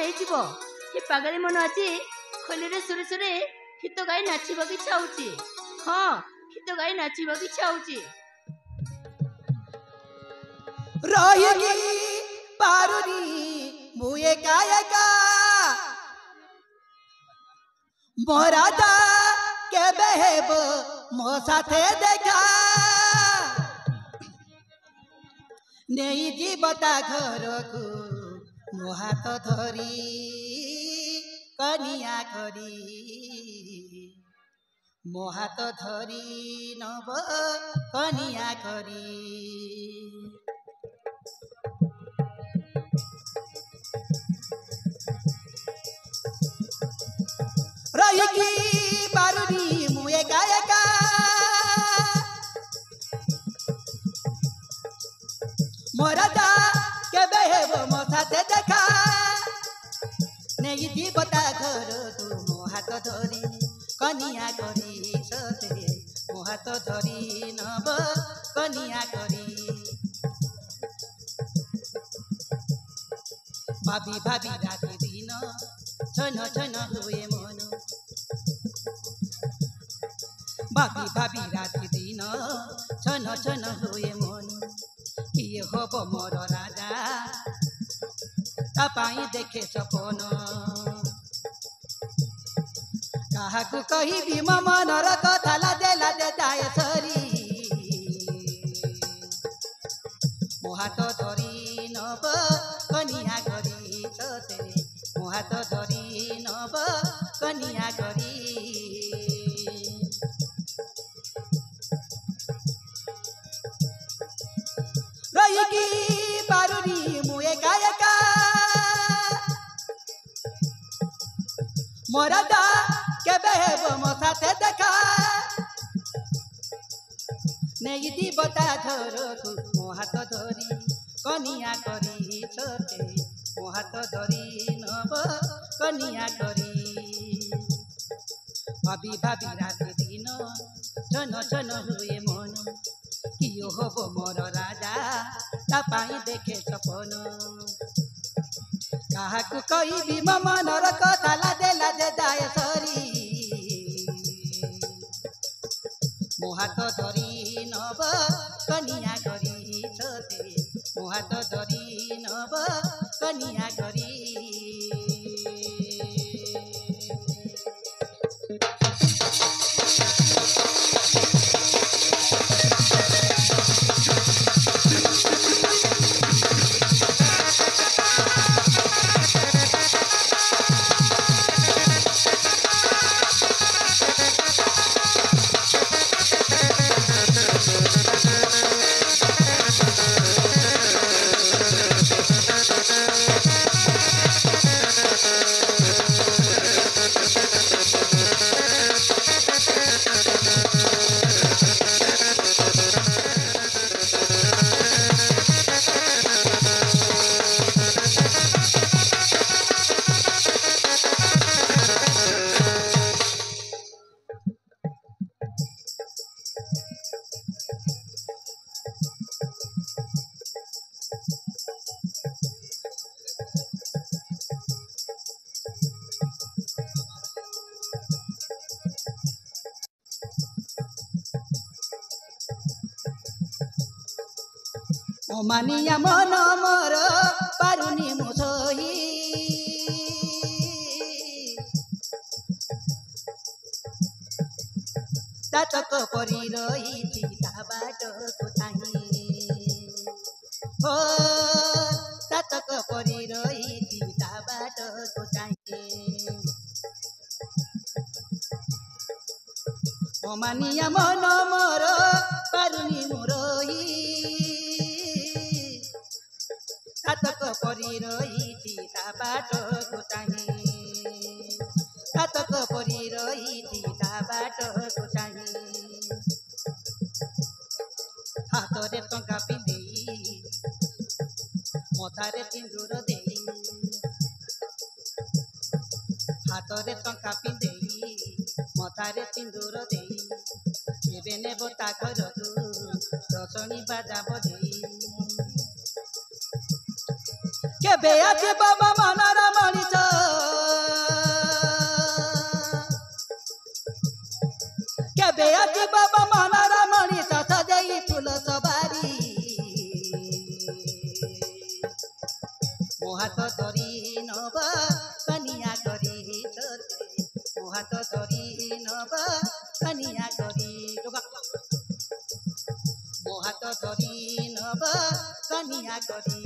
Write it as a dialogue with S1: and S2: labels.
S1: ହେଇଯିବ। ଏ ପାଗଳି ମନ ଆଜି ଖୋଲିରେ ସୁରେ ସୁରେ ଗୀତ ଗାଇ ନାଚିବାକୁ ଇଚ୍ଛା ହଉଛି। ହଁ ଗୀତ ଗାଇ ନାଚିବାକୁ ଇଚ୍ଛା ହଉଛି।
S2: ରହିକି ପାରୁନି ମୁଁ ଏକା ଏକା ମୋ ରାଜା କେବେ ହେବ ମୋ ସାଥେ ଦେଖା ନେଇଯିବ ତା ଘରକୁ ମୋ ହାତ ଧରି କନିଆ କରି ମୋ ହାତ ଧରି ନବ କନିଆ କରି ରହିକି ପାରୁନି ମୁଁ ଏକା ଏକା ମୋ ରାଜା କେବେ ହେବ ମୋ ସାଥେ ଦେଖା ନେଇଯିବ ତା ଘରକୁ ମୋ ହାତ ଧରି କନିଆ କରି ସତେ ମୋ ହାତ ଧରି ନବ କନିଆ କରି ଭାବି ଭାବି ରାତି ଦିନ ଛନ ଛନ ହୁଏ ମନ ଭାବି ଭାବି ରାତି ଦିନ ଛନ ଛନ ହୁଏ ମନ କିଏ ହବ ମୋର ରାଜା ତା ପାଇଁ ଦେଖେ ସପନ କାହାକୁ କହିବି ମୋ ମନର କଥା ଲାଜେ ଲାଜେ ଯାଏ ସରି ମୋ ହାତ ଧରି ନବ କନିଆ କରି ସତେ ମୋ ହାତ ଧରି ନବ କନିଆ କରି ରହିକି ପାରୁନି ମୁଁ ଏକା ଏକା ମୋ ରାଜା କେବେ ହେବ ମୋ ସାଥେ ଦେଖା ନେଇଯିବ ତା ଘରକୁ ମୋ ହାତ ଧରି କନିଆ କରି ସତେ ମୋ ହାତ ଧରି ନବ କନିଆ କରି ଭାବି ଭାବି ରାତି ଦିନ ଛନ ଛନ ହୁଏ ମନ କିଏ ହବ ମୋର ରାଜା ତା ପାଇଁ ଦେଖେ ସପନ କାହାକୁ କହିବି ମୋ ମନର କଥା ଲାଜେ ଲାଜେ ଯାଏ ସରି ମୋ ହାତ ଧରି ନବ କନିଆ କରି ସତେ ମୋ ହାତ ଧରି ନବ କନିଆ କରି অমানিয়া মন মোর পারুনি মু সহি তাতক পরি রহিছি তা বাটকু চাহি ও তাতক পরি রহিছি তা বাটকু চাহি অমানিয়া মন মোর পারুনি মু রহি তাতক পরি রহিছি তা বাটকু চাহি তাতক পরি রহিছি তা বাটকু চাহি হাতরে টঙ্কা পিঁধেই মথারে সিন্দুর দেই হাতরে টঙ্কা পিঁধেই মথারে সিন্দুর দেই কেবে নেব তা ঘরକୁ রসণী বাজা বজেই কেবে আছে বাবা মনর মଣିଷ ধরি নব কনিয়া করি তোতে মো হাত ধরি নব কনিয়া করি মো হাত ধরি নব কনিয়া করি